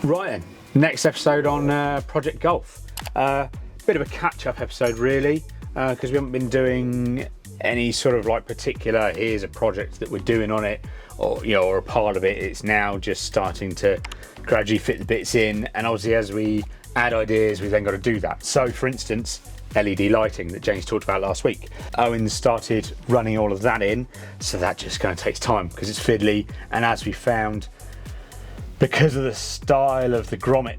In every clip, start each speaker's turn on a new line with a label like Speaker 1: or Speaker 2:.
Speaker 1: Right then, next episode on Project Golf. Bit of a catch-up episode really, because we haven't been doing any sort of like particular, here's a project that we're doing on it, or or a part of it. It's now just starting to gradually fit the bits in, and obviously as we add ideas, we've then got to do that. So for instance, LED lighting that James talked about last week. Owen started running all of that in, so that just kind of takes time because it's fiddly, and as we found, because of the style of the grommet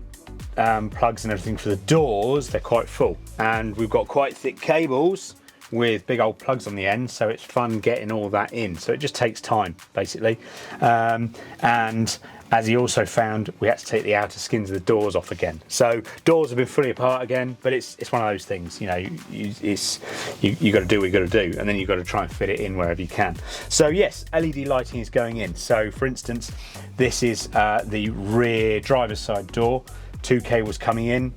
Speaker 1: plugs and everything for the doors, they're quite full, and we've got quite thick cables with big old plugs on the end, so it's fun getting all that in. So it just takes time basically, and as he also found, we had to take the outer skins of the doors off again. So doors have been fully apart again, but it's one of those things, you got to do what you got to do, and then you've got to try and fit it in wherever you can. So yes, LED lighting is going in. So for instance, this is the rear driver's side door. 2 cables coming in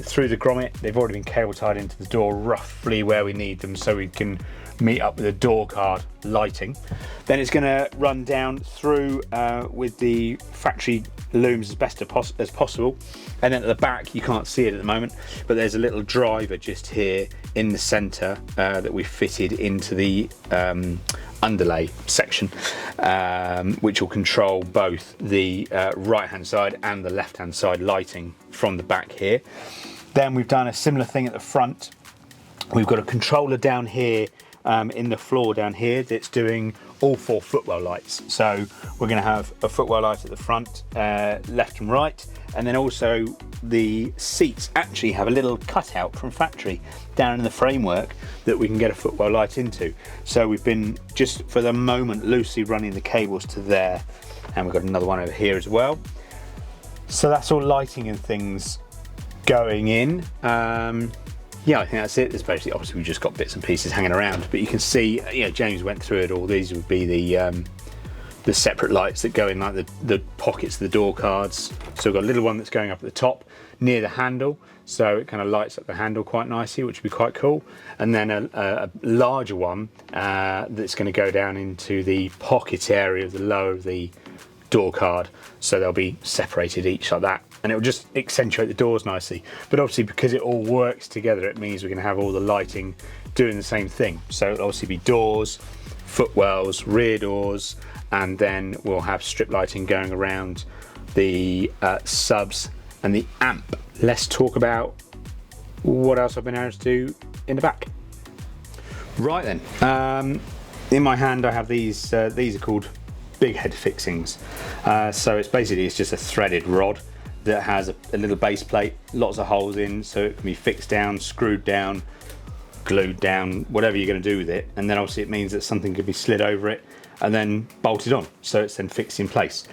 Speaker 1: through the grommet. They've already been cable tied into the door roughly where we need them, so we can meet up with the door card lighting. Then it's going to run down through with the factory looms as best as possible, and then at the back, you can't see it at the moment, but there's a little driver just here in the center that we fitted into the underlay section, which will control both the right hand side and the left hand side lighting from the back here. Then we've done a similar thing at the front. We've got a controller down here in the floor down here that's doing all 4 footwell lights. So we're going to have a footwell light at the front, left and right, and then also the seats actually have a little cutout from factory down in the framework that we can get a footwell light into. So we've been just for the moment loosely running the cables to there, and we've got another one over here as well. So that's all lighting and things going in. Yeah, I think that's it. There's basically, obviously, we've just got bits and pieces hanging around, but you can see, James went through it all. These would be the separate lights that go in like the pockets of the door cards. So we've got a little one that's going up at the top near the handle, so it kind of lights up the handle quite nicely, which would be quite cool. And then a larger one that's going to go down into the pocket area of the lower of the door card, so they'll be separated each like that, and it will just accentuate the doors nicely. But obviously, because it all works together, it means we can have all the lighting doing the same thing. So it'll obviously be doors, footwells, rear doors, and then we'll have strip lighting going around the subs and the amp. Let's talk about what else I've been able to do in the back. Right then, in my hand I have these are called big head fixings. So it's just a threaded rod that has a little base plate, lots of holes in, so it can be fixed down, screwed down, glued down, whatever you're going to do with it. And then obviously it means that something could be slid over it and then bolted on, so it's then fixed in place.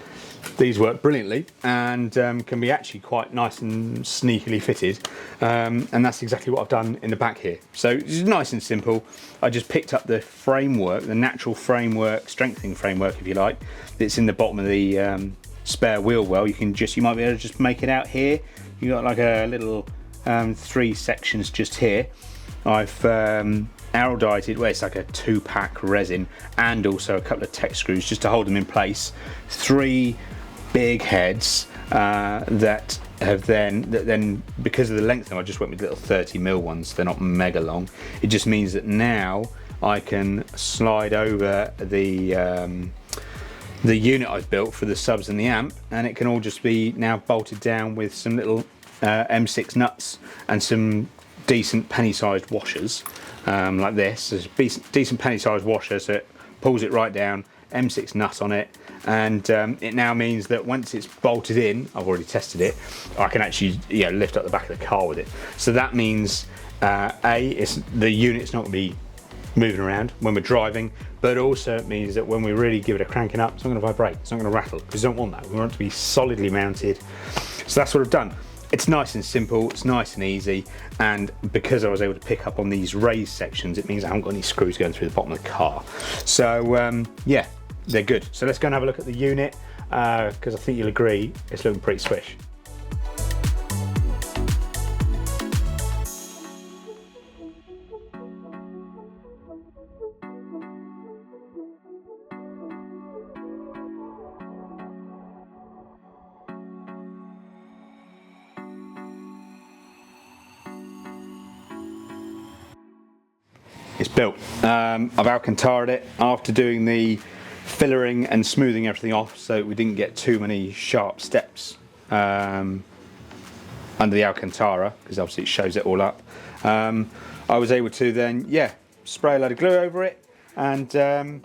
Speaker 1: These work brilliantly and can be actually quite nice and sneakily fitted, and that's exactly what I've done in the back here. So it's nice and simple. I just picked up the framework, the natural framework, strengthening framework if you like, that's in the bottom of the spare wheel well. You might be able to just make it out here. You got like a little 3 sections just here. I've aerodieted, well, it's like a 2-pack resin and also a couple of tech screws just to hold them in place. 3 big heads that then because of the length of them, I just went with little 30mm ones. They're not mega long. It just means that now I can slide over the unit I've built for the subs and the amp, and it can all just be now bolted down with some little M6 nuts and some decent penny-sized washers, like this. There's a decent penny-sized washer, so it pulls it right down, M6 nut on it, and it now means that once it's bolted in, I've already tested it, I can actually lift up the back of the car with it. So that means the unit's not going to be moving around when we're driving, but also it means that when we really give it a cranking up, it's not going to vibrate, it's not going to rattle, because we don't want that. We want it to be solidly mounted. So that's what I've done. It's nice and simple, it's nice and easy, and because I was able to pick up on these raised sections, it means I haven't got any screws going through the bottom of the car. So yeah, they're good. So let's go and have a look at the unit, because I think you'll agree it's looking pretty swish. it's built. I've Alcantara'd it after doing the fillering and smoothing everything off so we didn't get too many sharp steps under the Alcantara, because obviously it shows it all up. I was able to then, spray a load of glue over it and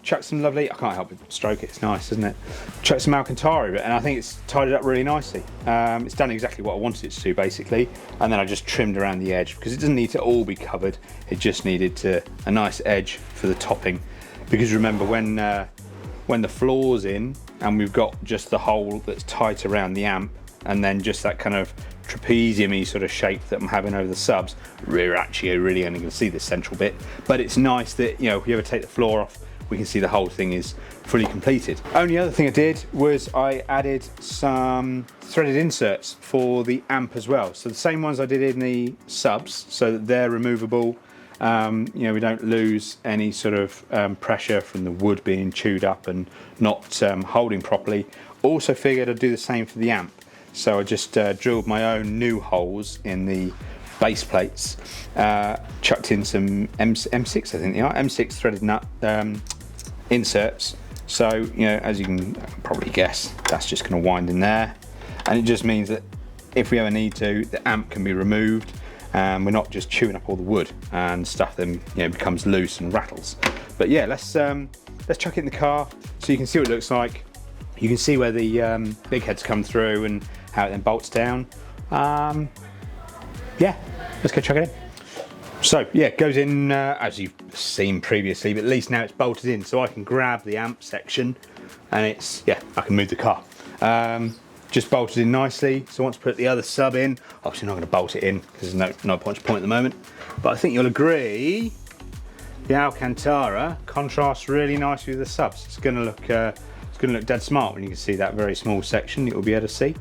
Speaker 1: chuck some lovely, I can't help but stroke it, it's nice, isn't it? Chuck some Alcantara over it, and I think it's tied it up really nicely. It's done exactly what I wanted it to do, basically, and then I just trimmed around the edge, because it doesn't need to all be covered, it just needed a nice edge for the topping. Because remember, when the floor's in, and we've got just the hole that's tight around the amp, and then just that kind of trapezium-y sort of shape that I'm having over the subs, we're actually really only going to see the central bit. But it's nice that, you know, if you ever take the floor off, we can see the whole thing is fully completed. Only other thing I did was I added some threaded inserts for the amp as well. So the same ones I did in the subs, so that they're removable. You know, we don't lose any sort of pressure from the wood being chewed up and not holding properly. Also figured I'd do the same for the amp. So I just drilled my own new holes in the base plates, chucked in some M6, I think they are, M6 threaded nut inserts. So, you know, as you can probably guess, that's just going to wind in there. And it just means that if we ever need to, the amp can be removed and we're not just chewing up all the wood and stuff then, you know, becomes loose and rattles. But yeah, let's chuck it in the car so you can see what it looks like. You can see where the big heads come through and how it then bolts down. Yeah, let's go chuck it in. So yeah, it goes in as you've seen previously, but at least now it's bolted in, so I can grab the amp section and it's, yeah, I can move the car. Just bolted in nicely. So once I put the other sub in, obviously not going to bolt it in because there's no point at the moment, but I think you'll agree the Alcantara contrasts really nicely with the subs. It's going to look dead smart when you can see that very small section you'll be able to see.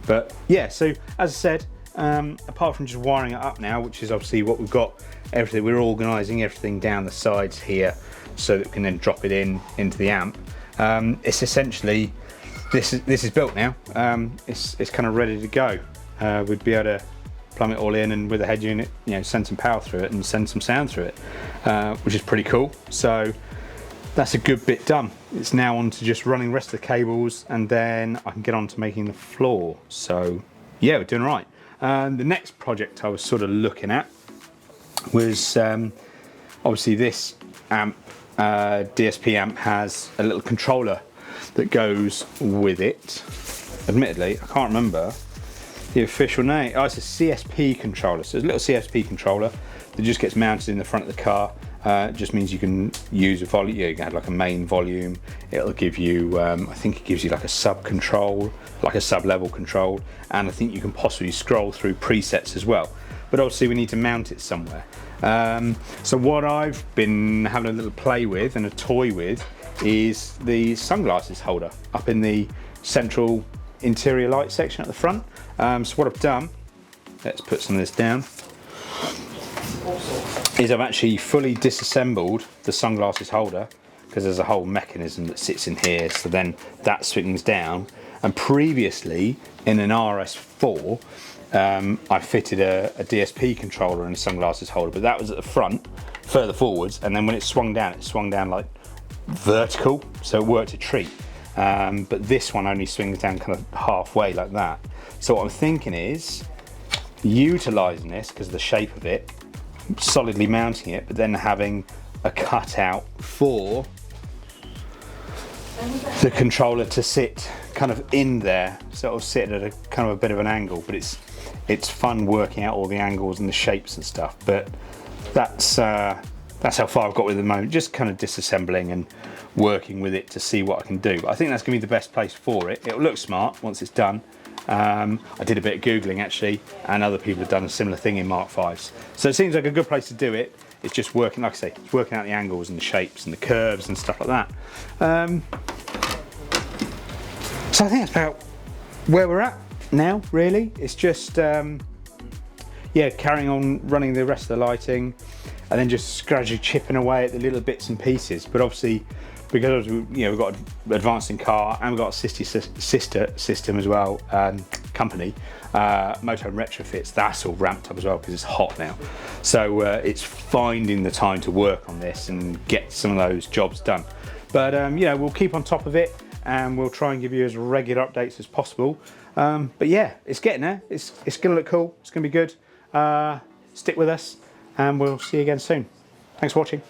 Speaker 1: But yeah, so as I said, apart from just wiring it up now, which is obviously what we've got, everything, we're organising everything down the sides here so that we can then drop it into the amp. It's essentially, this is built now. It's kind of ready to go. We'd be able to plumb it all in and with a head unit, you know, send some power through it and send some sound through it, which is pretty cool. So that's a good bit done. It's now on to just running the rest of the cables, and then I can get on to making the floor. So yeah, we're doing all right. The next project I was sort of looking at was obviously this amp, DSP amp has a little controller that goes with it. Admittedly, I can't remember the official name. Oh, it's a CSP controller. So it's a little CSP controller that just gets mounted in the front of the car. It just means you can use a volume, you can have like a main volume. It'll give you, I think it gives you like a sub control, like a sub level control, and I think you can possibly scroll through presets as well. But obviously we need to mount it somewhere. So what I've been having a little play with and a toy with is the sunglasses holder up in the central interior light section at the front. So what I've done, let's put some of this down, is I've actually fully disassembled the sunglasses holder, because there's a whole mechanism that sits in here, so then that swings down. And previously in an RS4 I fitted a DSP controller and a sunglasses holder, but that was at the front further forwards, and then when it swung down like vertical, so it worked a treat. But this one only swings down kind of halfway like that. So what I'm thinking is utilising this because of the shape of it, solidly mounting it, but then having a cutout for the controller to sit kind of in there, so it'll sit at a kind of a bit of an angle. But it's fun working out all the angles and the shapes and stuff. But that's how far I've got with it at the moment, just kind of disassembling and working with it to see what I can do. But I think that's going to be the best place for it. It'll look smart once it's done. I did a bit of Googling actually, and other people have done a similar thing in Mark V's. So it seems like a good place to do it. It's just working, like I say, it's working out the angles and the shapes and the curves and stuff like that. So I think that's about where we're at now, really. It's just, yeah, carrying on running the rest of the lighting, and then just gradually chipping away at the little bits and pieces. But obviously, because we've got advancing car and we've got a sister system as well, company, motorhome retrofits. That's all ramped up as well because it's hot now. So it's finding the time to work on this and get some of those jobs done. But we'll keep on top of it and we'll try and give you as regular updates as possible. But yeah, it's getting there. It's going to look cool. It's going to be good. Stick with us and we'll see you again soon. Thanks for watching.